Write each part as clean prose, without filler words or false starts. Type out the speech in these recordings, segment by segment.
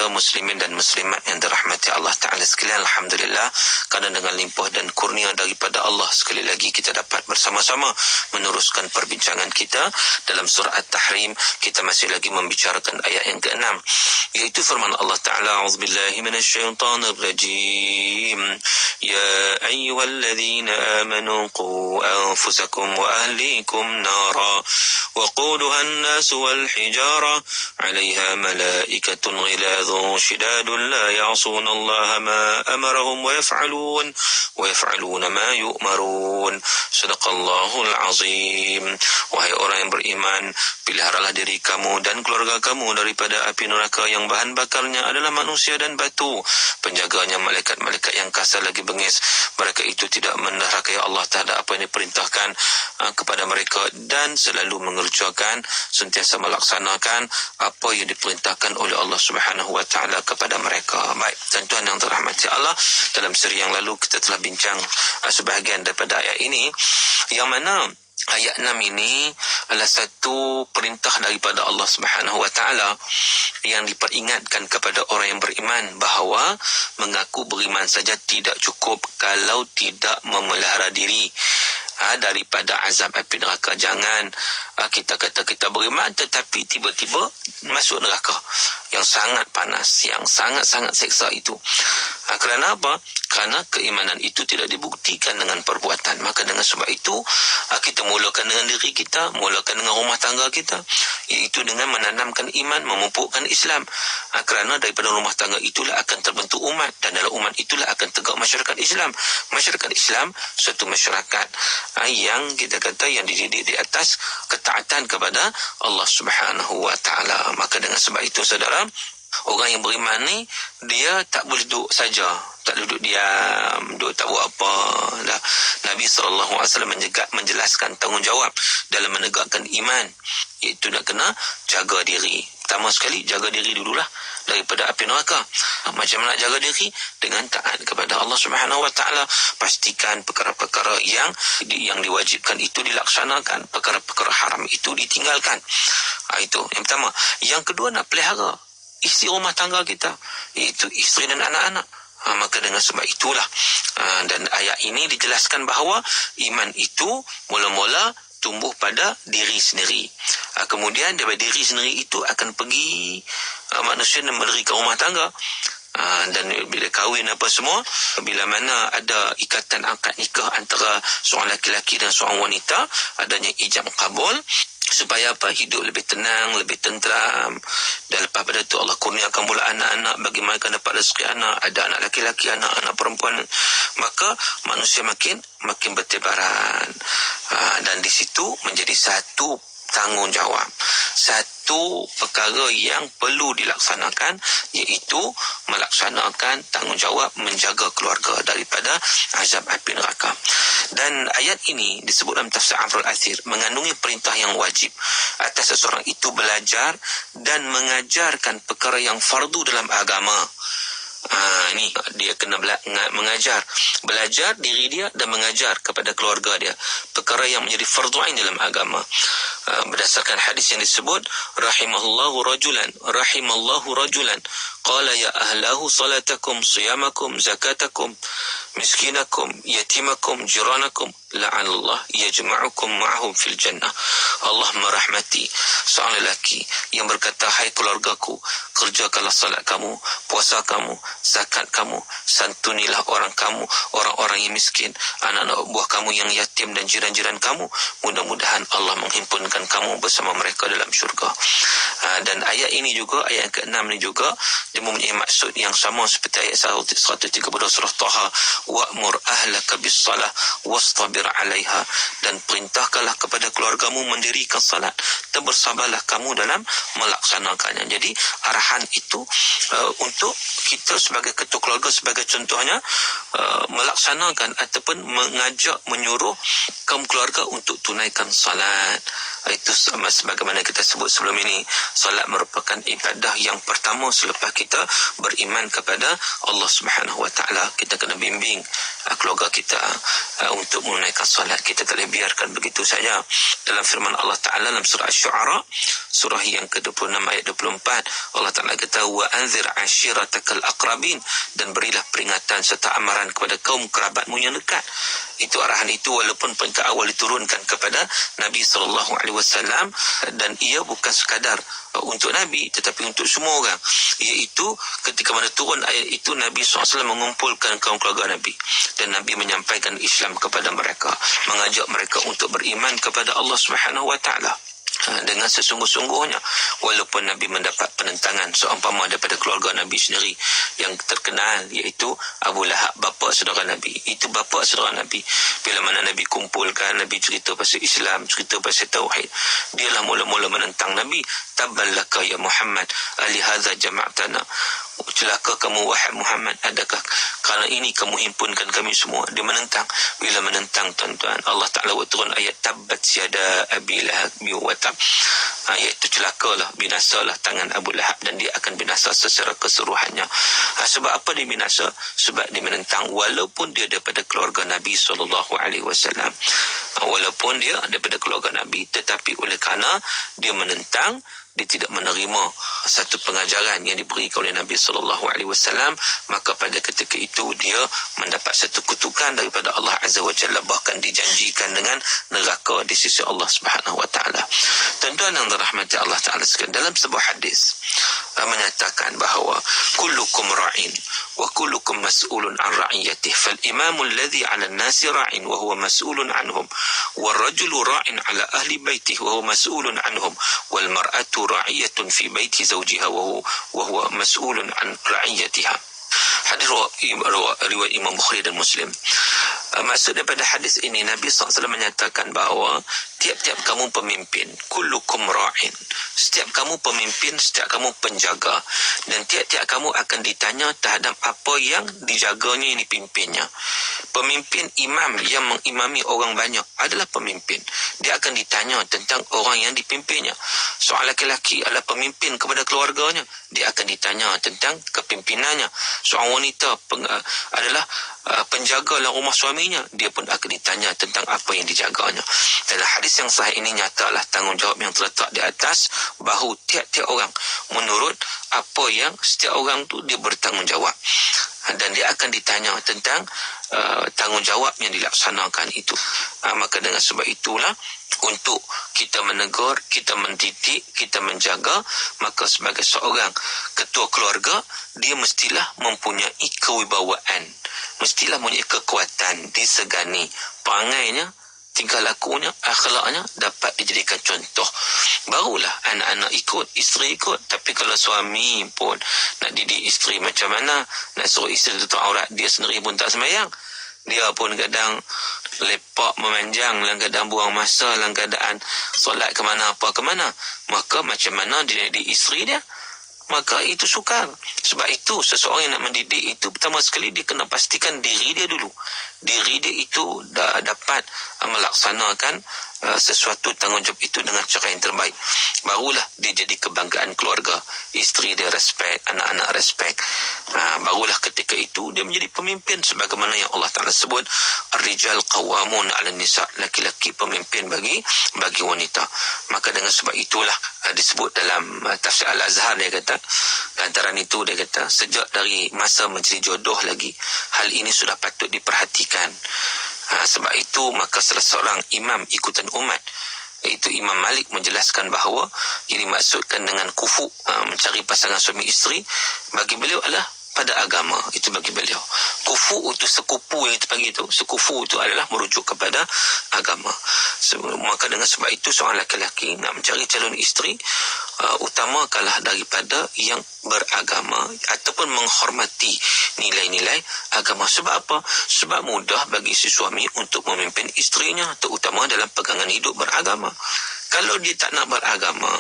saudara muslimin dan muslimat yang dirahmati Allah Ta'ala sekalian, alhamdulillah, kerana dengan limpah dan kurnia daripada Allah, sekali lagi kita dapat bersama-sama meneruskan perbincangan kita dalam surah At-Tahrim. Kita masih lagi membicarakan ayat yang ke-6, iaitu firman Allah Ta'ala, a'udzubillahi minasyaitanir rajim, ya ayyuhalladzina amanu qu anfusakum wa ahlikum nara waquduha an-nas wal hijara 'alayha malaikatun ghiladun shidadun la ya'suna Allah ma amarahum wa yaf'aluna ma yu'marun. Sadaqallahul azim. Wahai orang yang beriman, peliharalah diri kamu dan keluarga kamu daripada api neraka yang bahan bakarnya adalah manusia dan batu, penjaganya malaikat-malaikat yang kasar lagi bengis. Mereka itu tidak menderhakai Allah terhadap apa yang diperintahkan kepada mereka dan selalu mengerjakan, sentiasa melaksanakan apa yang diperintahkan oleh Allah Subhanahu wa taala kepada mereka. Baik, tuan-tuan yang dirahmati Allah, dalam seri yang lalu kita telah bincang sebahagian daripada ayat ini, yang mana ayat 6 ini adalah satu perintah daripada Allah Subhanahu wa taala yang diperingatkan kepada orang yang beriman bahawa mengaku beriman saja tidak cukup kalau tidak memelihara diri daripada azab api neraka. Jangan kita kata kita beriman tetapi tiba-tiba masuk neraka yang sangat panas, yang sangat-sangat seksa itu. Kerana apa? Kerana keimanan itu tidak dibuktikan dengan perbuatan. Maka dengan sebab itu kita mulakan dengan diri kita, mulakan dengan rumah tangga kita, iaitu dengan menanamkan iman, memupukkan Islam. Kerana daripada rumah tangga itulah akan terbentuk umat, dan dalam umat itulah akan tegak masyarakat Islam. Masyarakat Islam suatu masyarakat yang kita kata yang dididik di atas ketaatan kepada Allah Subhanahu wa taala. Maka dengan sebab itu saudara, orang yang beriman ni dia tak boleh duduk saja, tak duduk diam, duduk tak buat apa dah. Nabi SAW menjelaskan tanggungjawab dalam menegakkan iman, iaitu nak kena jaga diri. Pertama sekali, jaga diri dululah daripada api neraka. Macam mana nak jaga diri? Dengan taat kepada Allah Subhanahu wa taala. Pastikan perkara-perkara yang diwajibkan itu dilaksanakan, perkara-perkara haram itu ditinggalkan. Itu yang pertama. Yang kedua, nak pelihara isi rumah tangga kita, iaitu isteri dan anak-anak. Maka dengan sebab itulah dan ayat ini dijelaskan bahawa iman itu mula-mula tumbuh pada diri sendiri. Kemudian daripada diri sendiri itu akan pergi manusia mendirikan rumah tangga. Dan bila kahwin apa semua, bila mana ada ikatan akad nikah antara seorang lelaki dan seorang wanita, adanya ijab kabul, supaya apa? Hidup lebih tenang, lebih tenteram. Dan lepas pada itu Allah kurniakan pula anak-anak, bagi mereka dapat rezeki anak, ada anak laki-laki, anak perempuan, maka manusia makin bertebaran. Dan di situ menjadi satu tanggungjawab, satu perkara yang perlu dilaksanakan, iaitu melaksanakan tanggungjawab menjaga keluarga daripada azab api neraka. Dan ayat ini disebut dalam tafsir Amrul Athir mengandungi perintah yang wajib atas seseorang itu belajar dan mengajarkan perkara yang fardu dalam agama. Ini dia kena mengajar, belajar diri dia dan mengajar kepada keluarga dia perkara yang menjadi fardu ain dalam agama. Berdasarkan hadis yang disebut, rahimallahu rajulan qala ya ahlahu salatakum siyamakum zakatakum miskinakum yatimakum jiranakum la'anallah yajma'ukum ma'ahum fil jannah. Allah merahmati seorang lelaki yang berkata, hai keluargaku, kerjakanlah salat kamu, puasa kamu, zakat kamu, santunilah orang-orang yang miskin, anak-anak buah kamu yang yatim dan jiran-jiran kamu, mudah-mudahan Allah menghimpunkan kamu bersama mereka dalam syurga. Dan ayat ini juga, ayat ke-6 ini juga, dia mempunyai maksud yang sama seperti ayat 132 surah Taha, wa'mur ahlaka bis-salah wastabir 'alaiha, dan perintahkanlah kepada keluargamu mendirikan salat dan bersabarlah kamu dalam melaksanakannya. Jadi arahan itu untuk kita sebagai ketua keluarga, sebagai contohnya, melaksanakan ataupun mengajak, menyuruh kaum keluarga untuk tunaikan salat. Itu sebagaimana kita sebut sebelum ini, salat merupakan ibadah yang pertama selepas kita kita beriman kepada Allah Subhanahu Wa Taala. Kita kena bimbing keluarga kita untuk menunaikan solat. Kita tak boleh biarkan begitu saja. Dalam firman Allah Ta'ala dalam surah Asy-Syu'ara, surah yang ke-26 ayat 24, Allah Ta'ala kata, wa anzir ashiratakal aqrabin, dan berilah peringatan serta amaran kepada kaum kerabatmu yang dekat. Itu arahan itu walaupun peringkat awal diturunkan kepada Nabi SAW, dan ia bukan sekadar untuk Nabi tetapi untuk semua orang, iaitu ketika mana turun ayat itu Nabi SAW mengumpulkan kaum keluarga Nabi, dan Nabi menyampaikan Islam kepada mereka, mengajak mereka untuk beriman kepada Allah Subhanahu Wa Taala dengan sesungguh-sungguhnya, walaupun Nabi mendapat penentangan seumpama daripada keluarga Nabi sendiri yang terkenal, iaitu Abu Lahab, bapa saudara Nabi. Itu bapa saudara Nabi. Bila mana Nabi kumpulkan, Nabi cerita pasal Islam, cerita pasal tauhid, dialah mula-mula menentang Nabi. Taballaka ya Muhammad, alihadza jama'tana, celaka kamu wahai Muhammad, adakah kerana ini kamu himpunkan kami semua? Dia menentang. Bila menentang, tuan-tuan, Allah Ta'ala turun ayat tabbat yada abi lahab wa tab. Ayat itu celakalah, binasalah tangan Abu Lahab, dan dia akan binasa secara keseluruhannya. Sebab apa dia binasa? Sebab dia menentang walaupun dia daripada keluarga Nabi SAW. Walaupun dia daripada keluarga Nabi, tetapi oleh kerana dia menentang, dia tidak menerima satu pengajaran yang diberikan oleh Nabi SAW, maka pada ketika itu dia mendapat satu kutukan daripada Allah Azza wa Jalla, bahkan dijanjikan dengan neraka di sisi Allah Subhanahu Wa Taala. Tuan-tuan yang dirahmati Allah Taala sekalian, dalam sebuah hadis menyatakan bahawa kullukum ra'in wa kullukum mas'ulun an ra'iyatihi, fal imamu alladhi 'ala an-nasi ra'in wa huwa mas'ulun 'anhum, wal rajulu ra'in 'ala ahli baitihi wa huwa mas'ulun 'anhum, wal mar'atu ra'iyatun fi baiti zawjiha wa huwa mas'ulun an ra'iyatiha. Hadis riwayat Imam Bukhari dan Muslim. Maksud daripada hadis ini, Nabi SAW menyatakan bahawa tiap-tiap kamu pemimpin, kullukum ra'in, setiap kamu pemimpin, setiap kamu penjaga, dan tiap-tiap kamu akan ditanya terhadap apa yang dijaganya, yang dipimpinnya. Pemimpin, imam yang mengimami orang banyak adalah pemimpin. Dia akan ditanya tentang orang yang dipimpinnya. Seorang lelaki adalah pemimpin kepada keluarganya, dia akan ditanya tentang kepimpinannya. Seorang wanita adalah penjaga dalam rumah suaminya, dia pun akan ditanya tentang apa yang dijaganya. Dalam hadis yang sahih ini nyatalah tanggungjawab yang terletak di atas bahu tiap-tiap orang menurut apa yang setiap orang tu dia bertanggungjawab, dan dia akan ditanya tentang tanggungjawab yang dilaksanakan itu. Maka dengan sebab itulah, untuk kita menegur, kita mendidik, kita menjaga, maka sebagai seorang ketua keluarga, dia mestilah mempunyai kewibawaan, mestilah mempunyai kekuatan, disegani perangainya, tingkah lakunya, akhlaknya dapat dijadikan contoh. Barulah anak-anak ikut, isteri ikut. Tapi kalau suami pun nak didik isteri macam mana, nak suruh isteri tutup aurat, dia sendiri pun tak sembahyang, dia pun kadang lepak memanjang, dalam keadaan buang masa, dalam keadaan solat ke mana, maka macam mana dia didik isteri dia? Maka itu sukar. Sebab itu seseorang yang nak mendidik itu, pertama sekali dia kena pastikan diri dia dulu. Diri dia itu dah dapat melaksanakan sesuatu tanggungjawab itu dengan cara yang terbaik. Barulah dia jadi kebanggaan keluarga. Isteri dia respect, anak-anak respect. Barulah ketika itu dia menjadi pemimpin, sebagaimana yang Allah Ta'ala sebut, ar-rijal qawwamun 'ala nisa, laki-laki pemimpin bagi wanita. Maka dengan sebab itulah disebut dalam tafsir Al-Azhar, dia kata, antara itu dia kata, sejak dari masa menjadi jodoh lagi, hal ini sudah patut diperhatikan. Sebab itu maka salah seorang imam ikutan umat, iaitu Imam Malik, menjelaskan bahawa yang dimaksudkan dengan kufu, mencari pasangan suami isteri, bagi beliau adalah pada agama. Itu bagi beliau. Kufu itu sekupu yang kita panggil itu. Sekufu itu adalah merujuk kepada agama. Maka dengan sebab itu seorang lelaki nak mencari calon isteri, utamakanlah daripada yang beragama ataupun menghormati nilai-nilai agama. Sebab apa? Sebab mudah bagi si suami untuk memimpin isterinya, terutama dalam pegangan hidup beragama. Kalau dia tak nak beragama,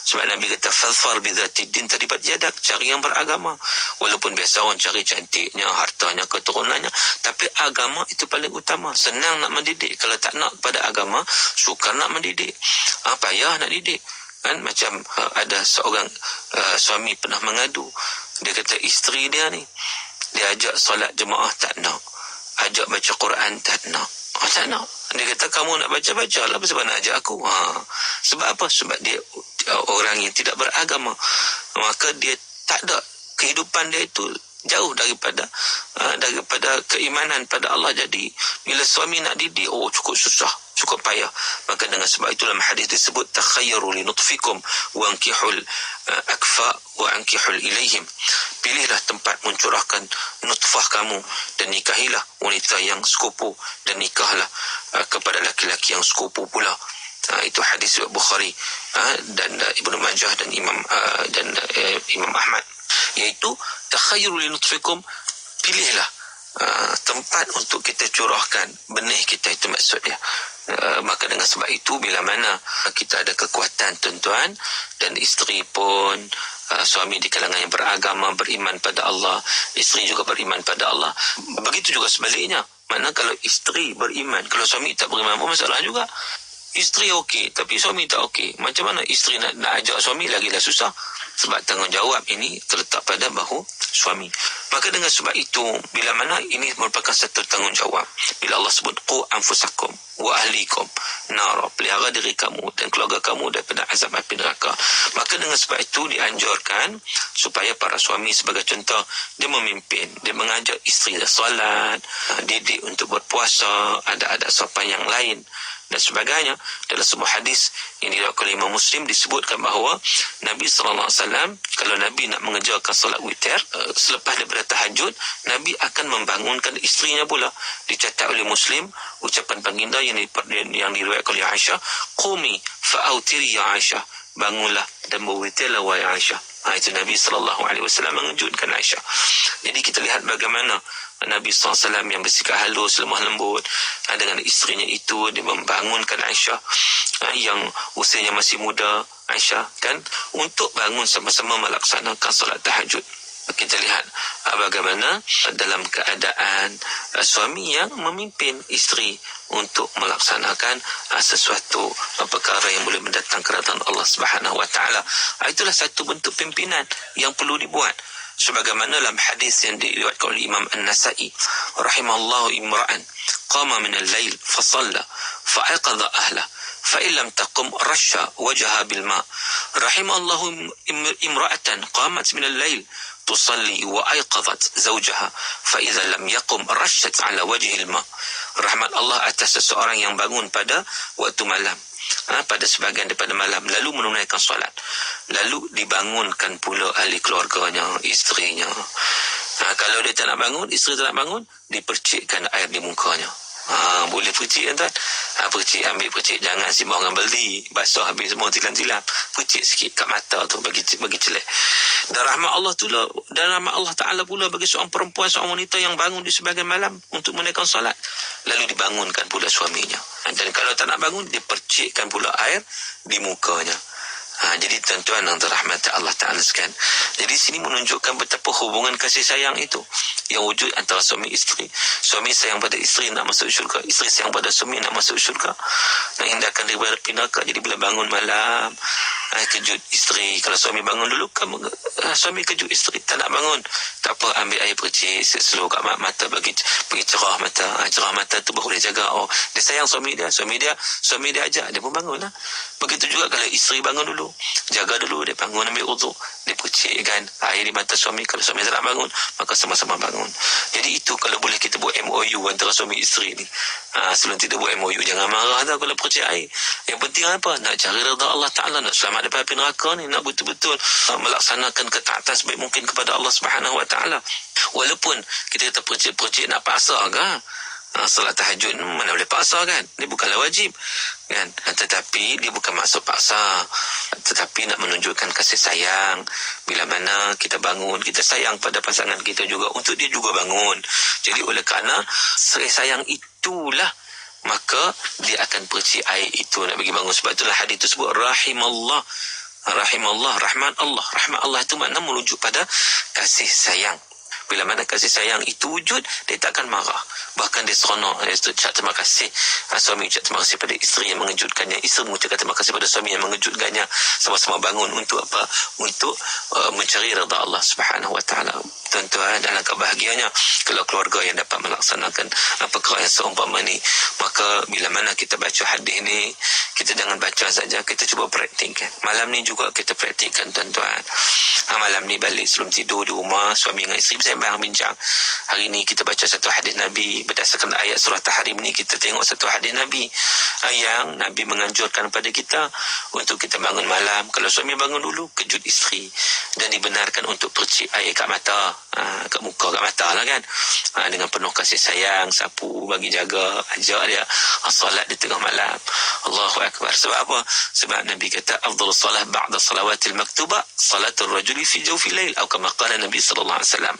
sebab Nabi kata fadfar bidzati din, terlibat jadak, cari yang beragama. Walaupun biasa orang cari cantiknya, hartanya, keturunannya, tapi agama itu paling utama. Senang nak mendidik. Kalau tak nak pada agama, sukar nak mendidik. Payah nak didik. Kan macam ada seorang suami pernah mengadu, Dia kata isteri dia ni, dia ajak solat jemaah tak nak, ajak baca Quran tak nak. Tak nak. Dia kata kamu nak baca-baca lah, sebab nak ajak aku. Sebab apa? Sebab dia orang yang tidak beragama. Maka dia tak ada, kehidupan dia itu jauh daripada keimanan pada Allah. Jadi bila suami nak didik, cukup susah, cukup payah. Maka dengan sebab itu dalam hadis disebut takhayyaru li nutfikum wa ankihul akfa wa ankihul ilaihim. Pilihlah tempat mencurahkan nutfah kamu dan nikahilah wanita yang sekupu, dan nikahlah kepada laki-laki yang sekupu pula. Itu hadis Bukhari dan Ibnu Majah dan Imam Ahmad, iaitu takhayyuru li nutfikum, pilihlah tempat untuk kita curahkan benih kita, itu maksud dia. Maka dengan sebab itu, bila mana kita ada kekuatan tuan-tuan, dan isteri pun suami di kalangan yang beragama, beriman pada Allah, isteri juga beriman pada Allah, begitu juga sebaliknya. Mana kalau isteri beriman, kalau suami tak beriman pun masalah juga. Isteri okey tapi suami tak okey, macam mana isteri nak ajak suami, lagilah susah. Sebab tanggungjawab ini terletak pada bahu suami. Maka dengan sebab itu, bila mana ini merupakan satu tanggungjawab, bila Allah sebut qu anfusakum wa ahlikum nar, pelihara diri kamu dan keluarga kamu daripada azab api neraka. Maka dengan sebab itu dianjurkan supaya para suami, sebagai contoh, dia memimpin, dia mengajak isteri solat, didik untuk berpuasa, ada sopan yang lain dan sebagainya. Dalam sebuah hadis yang diriwayatkan oleh Imam Muslim disebutkan bahawa Nabi SAW, kalau Nabi nak mengerjakan solat witir, selepas daripada tahajud, Nabi akan membangunkan isterinya pula. Dicatat oleh Muslim ucapan baginda yang diriwayatkan oleh Aisyah, qumi fa'autiri ya Aisyah, bangunlah dan berwitirlah wahai Aisyah. Itu Nabi SAW mengejutkan Aisyah. Jadi kita lihat bagaimana Nabi SAW yang bersikap halus, lemah lembut dengan isterinya itu, dia membangunkan Aisyah yang usianya masih muda, Aisyah kan, untuk bangun sama-sama melaksanakan solat tahajud. Kita lihat bagaimana dalam keadaan suami yang memimpin isteri untuk melaksanakan sesuatu perkara yang boleh mendatangkan keridhaan Allah Subhanahu wa taala. Itulah satu bentuk pimpinan yang perlu dibuat. Sebagaimana dalam hadis yang diriwayatkan oleh Imam An-Nasa'i, rahimallahu imra'an qama min al-lail fa shalla fa aqadha ahla fa in lam taqum rasha wajhaha bil ma. Rahimallahu imra'atan qamat min al-lail tusalli wa ayqadhat zawjaha fa idza lam yaqum rashat ala wajhi al-ma. Rahmat Allah atas seseorang yang bangun pada waktu malam, pada sebahagian daripada malam, lalu menunaikan solat, lalu dibangunkan pula ahli keluarganya, isterinya. Kalau dia tak nak bangun, isteri tak nak bangun, dipercikkan air di mukanya. Boleh percik kan tuan? Percik, ambil percik, jangan simbang dengan baldi basah habis semua tilam-tilam. Percik sikit kat mata tu, bagi celek. Dan rahmat Allah Ta'ala pula bagi seorang perempuan, seorang wanita yang bangun di sebahagian malam untuk menaikkan solat, lalu dibangunkan pula suaminya. Dan kalau tak nak bangun, dipercikkan pula air di mukanya. Jadi tuan-tuan yang dirahmati Allah Ta'ala sekalian, jadi sini menunjukkan betapa hubungan kasih sayang itu yang wujud antara suami isteri. Suami sayang pada isteri nak masuk syurga, isteri sayang pada suami nak masuk syurga, nak hindarkan daripada api neraka. Jadi bila bangun malam, kejut isteri. Kalau suami bangun dulu, suami kejut isteri, tak nak bangun, tak apa, ambil air percik slow kat mata, bagi cerah mata. Cerah mata tu baru dia jaga. Dia sayang suami dia ajak, dia pun bangun lah. Begitu juga kalau isteri bangun dulu, jaga dulu, dia bangun ambil uduk, dia percikkan air di mata suami. Kalau suami tak nak bangun, maka sama-sama bangun. Jadi itu kalau boleh kita buat MOU antara suami isteri ni. Sebelum tidak buat MOU, jangan marah dah kalau percik air. Yang penting apa? Nak cari redha Allah Ta'ala, nak selamat daripada api neraka ni, nak betul-betul melaksanakan ketaatan sebaik mungkin kepada Allah Subhanahu wa Ta'ala. Walaupun kita kata percik-percik nak paksa kan, solat tahajud mana boleh paksa kan, dia bukanlah wajib kan, tetapi dia bukan maksud paksa, tetapi nak menunjukkan kasih sayang. Bila mana kita bangun, kita sayang pada pasangan kita juga, untuk dia juga bangun. Jadi oleh kerana sayang itulah, maka dia akan percik air itu nak bagi bangun. Sebab itulah hadis itu sebut rahmat Allah itu makna merujuk pada kasih sayang. Bila mana kasih sayang itu wujud, dia tak akan marah. Bahkan dia seronok, dia ucap terima kasih. Suami ucap terima kasih pada isteri yang mengejutkannya, isteri mengucapkan terima kasih pada suami yang mengejutkannya. Sama-sama bangun untuk apa? Untuk mencari redha Allah Subhanahu wa Ta'ala. bahagianya kalau keluarga yang dapat melaksanakan perkara yang seumpama ni. Maka bila mana kita baca hadis ni, kita jangan baca saja, kita cuba praktikkan. Malam ni juga kita praktikkan tuan-tuan. Malam ni balik sebelum tidur di rumah, suami dengan isteri bersembang bincang. Hari ni kita baca satu hadis Nabi, berdasarkan ayat surah Tahrim ni kita tengok satu hadis Nabi yang Nabi menganjurkan kepada kita untuk kita bangun malam. Kalau suami bangun dulu, kejut isteri, dan dibenarkan untuk percik air kat mata, kat muka, kat mata lah kan, dengan penuh kasih sayang, sapu, bagi jaga, ajak dia solat di tengah malam. Allahu Akbar. Sebab apa? Sebab Nabi kata afdalus salah ba'da salawatil maktubah salatul rajuli fi jawfil lail, atau kama qala Nabi sallallahu alaihi wasallam.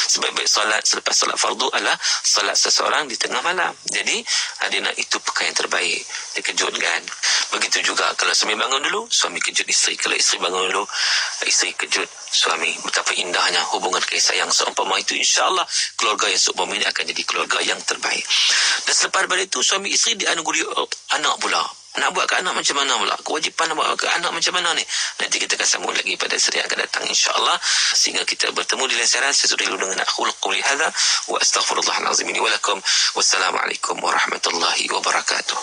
Sebaik-baik solat selepas solat fardu adalah solat seseorang di tengah malam. Jadi adina itu perkara yang terbaik, dikejutkan. Begitu juga kalau suami bangun dulu, suami kejut isteri. Kalau isteri bangun dulu, isteri kejut suami. Betapa indahnya hubungan kasih sayang seumpama itu, insya-Allah keluarga yang seumpama ini akan jadi keluarga yang terbaik. Dan selepas daripada itu, suami isteri dianugerahi anak pula. Nak buat ke anak macam mana pula? Kewajipan nak buat ke anak macam mana ni? Nanti kita akan sambung lagi pada seri yang akan datang, insya-Allah. Sehingga kita bertemu di lain siaran. Saya sudah dulu dengan aqul qouli hadza wa astaghfirullahal azim li wa lakum. Wassalamualaikum warahmatullahi wabarakatuh.